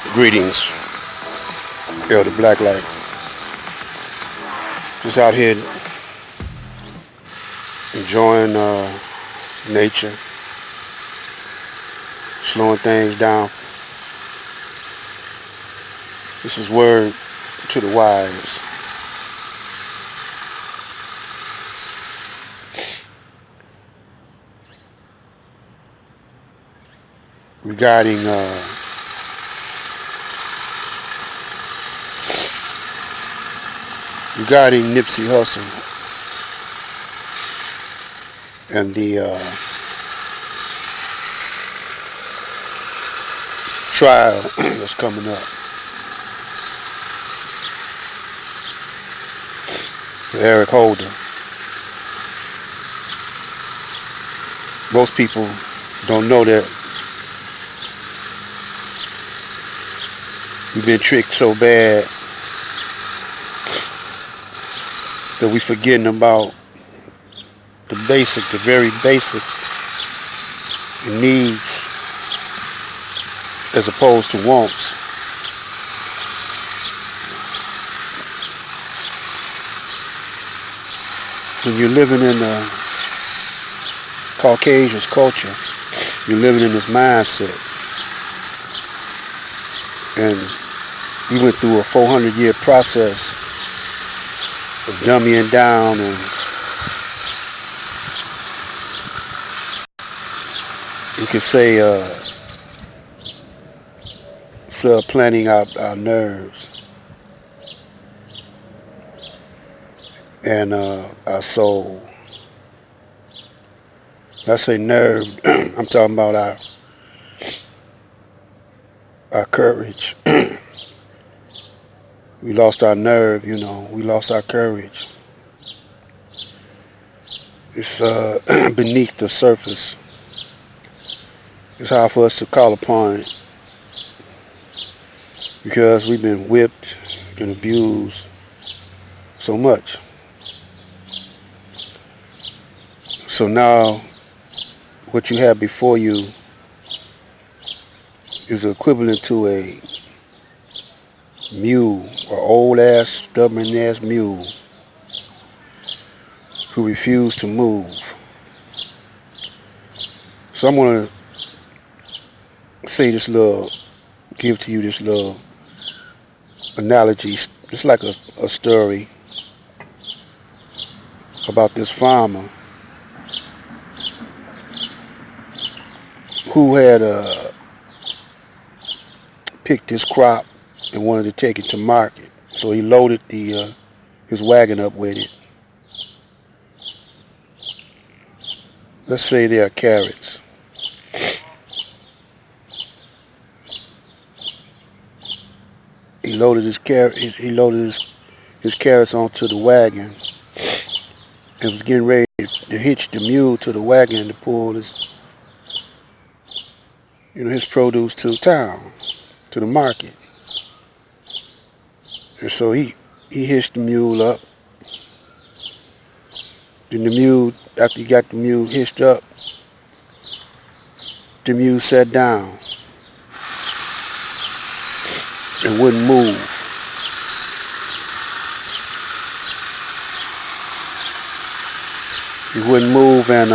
Greetings, Elder Blacklight. Just out here enjoying nature, slowing things down. This is word to the wise. Regarding Nipsey Hussle and the trial that's coming up. Eric Holder. Most people don't know that we've been tricked so bad that we forgetting about the very basic needs as opposed to wants. When you're living in a Caucasian culture, you're living in this mindset. And we went through a 400-year process of dumbing down and you could say supplanting our nerves and our soul. When I say nerve, I'm talking about our courage. We lost our nerve, we lost our courage. It's beneath the surface. It's hard for us to call upon it because we've been whipped and abused so much. So now what you have before you is equivalent to a mule, or old-ass, stubborn-ass mule who refused to move. So I'm going to give to you this little analogy. It's like a story about this farmer who had picked his crop and wanted to take it to market. So he loaded his wagon up with it. Let's say they are carrots. He loaded his carrots onto the wagon and was getting ready to hitch the mule to the wagon to pull his produce to town, to the market. And so he hitched the mule up. Then the mule, after he got the mule hitched up, the mule sat down and wouldn't move. He wouldn't move, and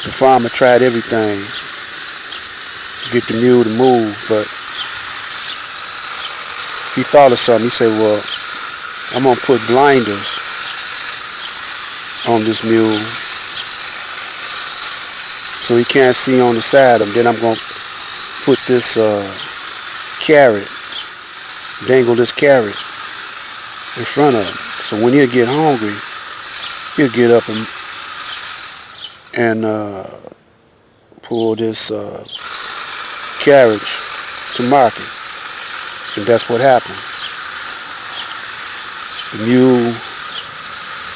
the farmer tried everything to get the mule to move, but he thought of something. He said, well, I'm going to put blinders on this mule so he can't see on the side of him. Then I'm going to put this dangle this carrot in front of him. So when he'll get hungry, he'll get up and pull this carriage to market. And that's what happened. The mule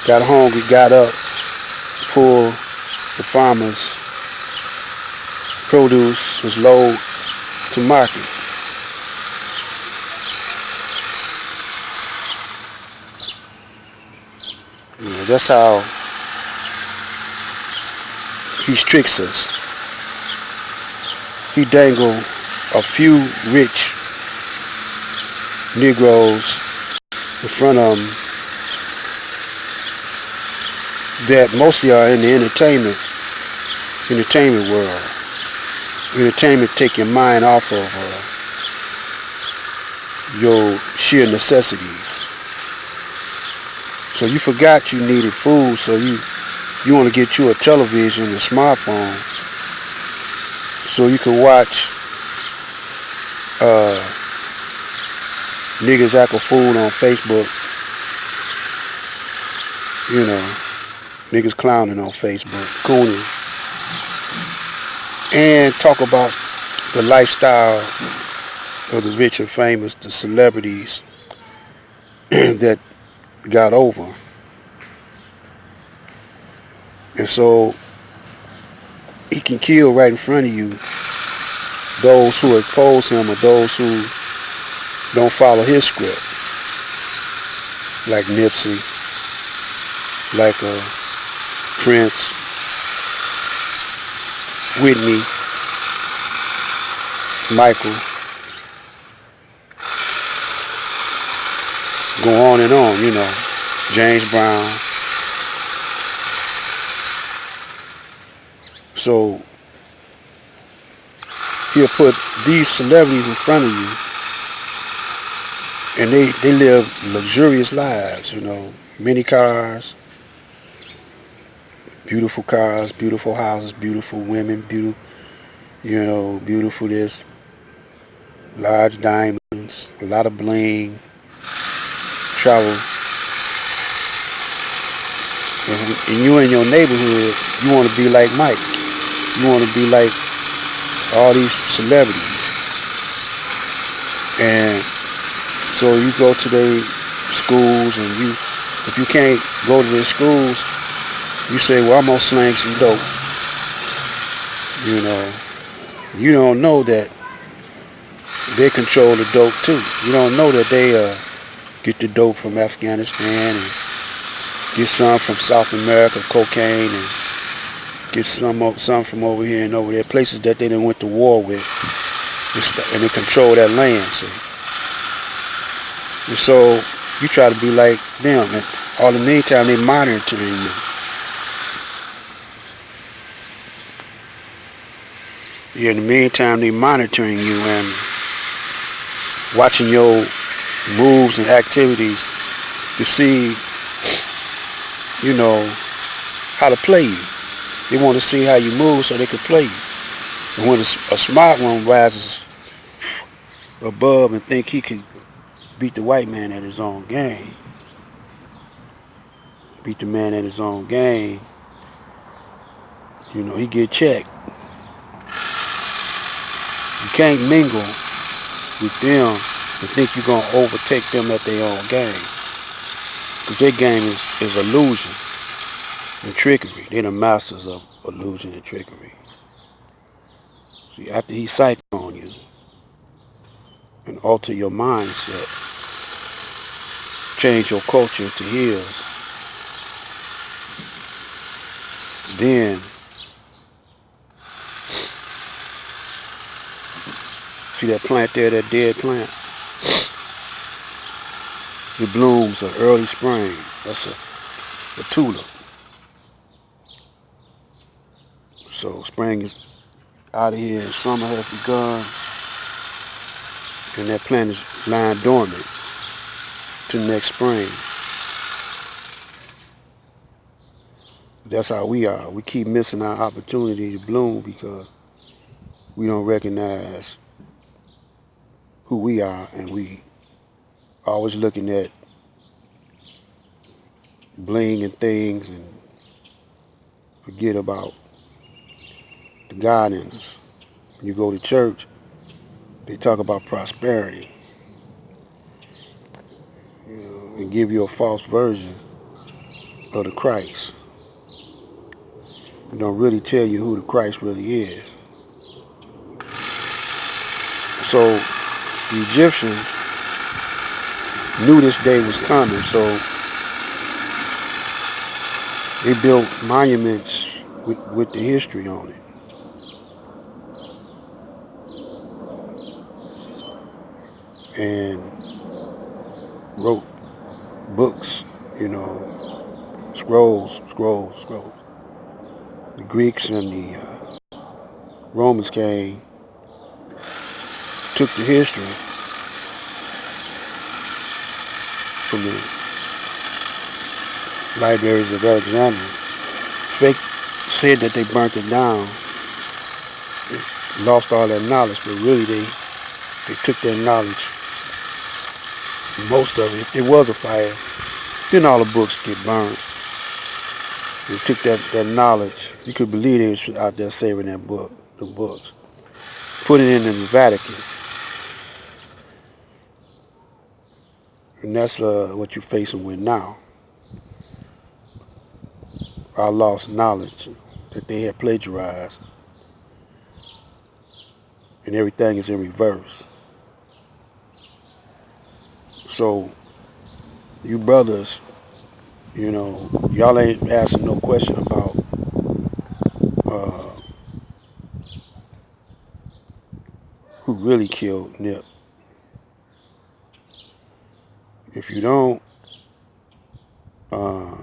got hungry, got up, pulled the farmer's produce, his load, to market. That's how he tricks us. he dangled a few rich Negroes in front of him that mostly are in the entertainment world. Entertainment take your mind off of your sheer necessities. So you forgot you needed food, so you want to get you a television, a smartphone, so you can watch niggas act a fool on Facebook. You know, niggas clowning on Facebook, cooning, and talk about the lifestyle of the rich and famous, the celebrities that got over. And so he can kill right in front of you those who oppose him or those who don't follow his script, like Nipsey, like Prince, Whitney, Michael, go on and on, you know, James Brown. So he'll put these celebrities in front of you, and they live luxurious lives, you know, many cars, beautiful houses, beautiful women, beautiful this, large diamonds, a lot of bling, travel. And you in your neighborhood, you want to be like Mike. You want to be like all these celebrities. And so you go to their schools, and if you can't go to their schools, you say, well, I'm going to slang some dope. You know, you don't know that they control the dope too. You don't know that they get the dope from Afghanistan and get some from South America, cocaine, and get some from over here and over there, places that they done went to war with, and they control that land. And so you try to be like them, and all the meantime they monitoring you. Yeah, in the meantime they monitoring you and watching your moves and activities to see, you know, how to play you. They want to see how you move so they can play you. And when a smart one rises above and think he can beat the white man at his own game, beat the man at his own game, you know, he get checked. You can't mingle with them and think you're going to overtake them at their own game. Because their game is illusion and trickery. They're the masters of illusion and trickery. See, after he psych on you and alter your mindset, change your culture to his, then see that plant there, that dead plant? It blooms in early spring. That's a tulip. So spring is out of here and summer has begun, and that plant is lying dormant till next spring. That's how we are. We keep missing our opportunity to bloom because we don't recognize who we are, and we always looking at bling and things and forget about the God in us. When you go to church, they talk about prosperity, you know, and give you a false version of the Christ. And don't really tell you who the Christ really is. So the Egyptians knew this day was coming, so they built monuments with the history on it. and wrote books, scrolls. The Greeks and the Romans came, took the history from the libraries of Alexandria. Fake said that they burnt it down, lost all that knowledge, but really they took that knowledge, most of it. If there was a fire, then all the books get burned. They took that knowledge. You could believe they was out there saving the books. Put it in the Vatican. And that's what you're facing with now. Our lost knowledge that they had plagiarized. And everything is in reverse. So, you brothers, y'all ain't asking no question about who really killed Nip. If you don't, uh,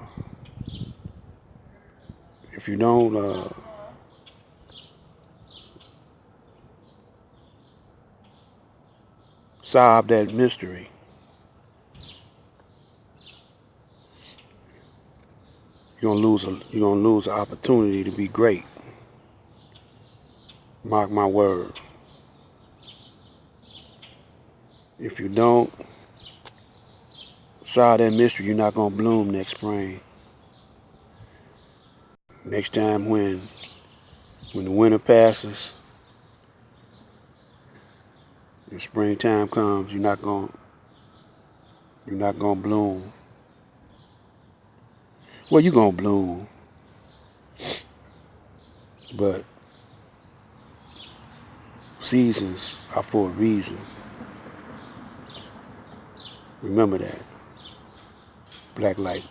if you don't solve that mystery, you're gonna lose an opportunity to be great. Mark my word. If you don't solve that mystery, you're not gonna bloom next spring. Next time when the winter passes, and springtime comes, you're not gonna bloom. Well, you're gonna bloom, but seasons are for a reason. Remember that. Black light.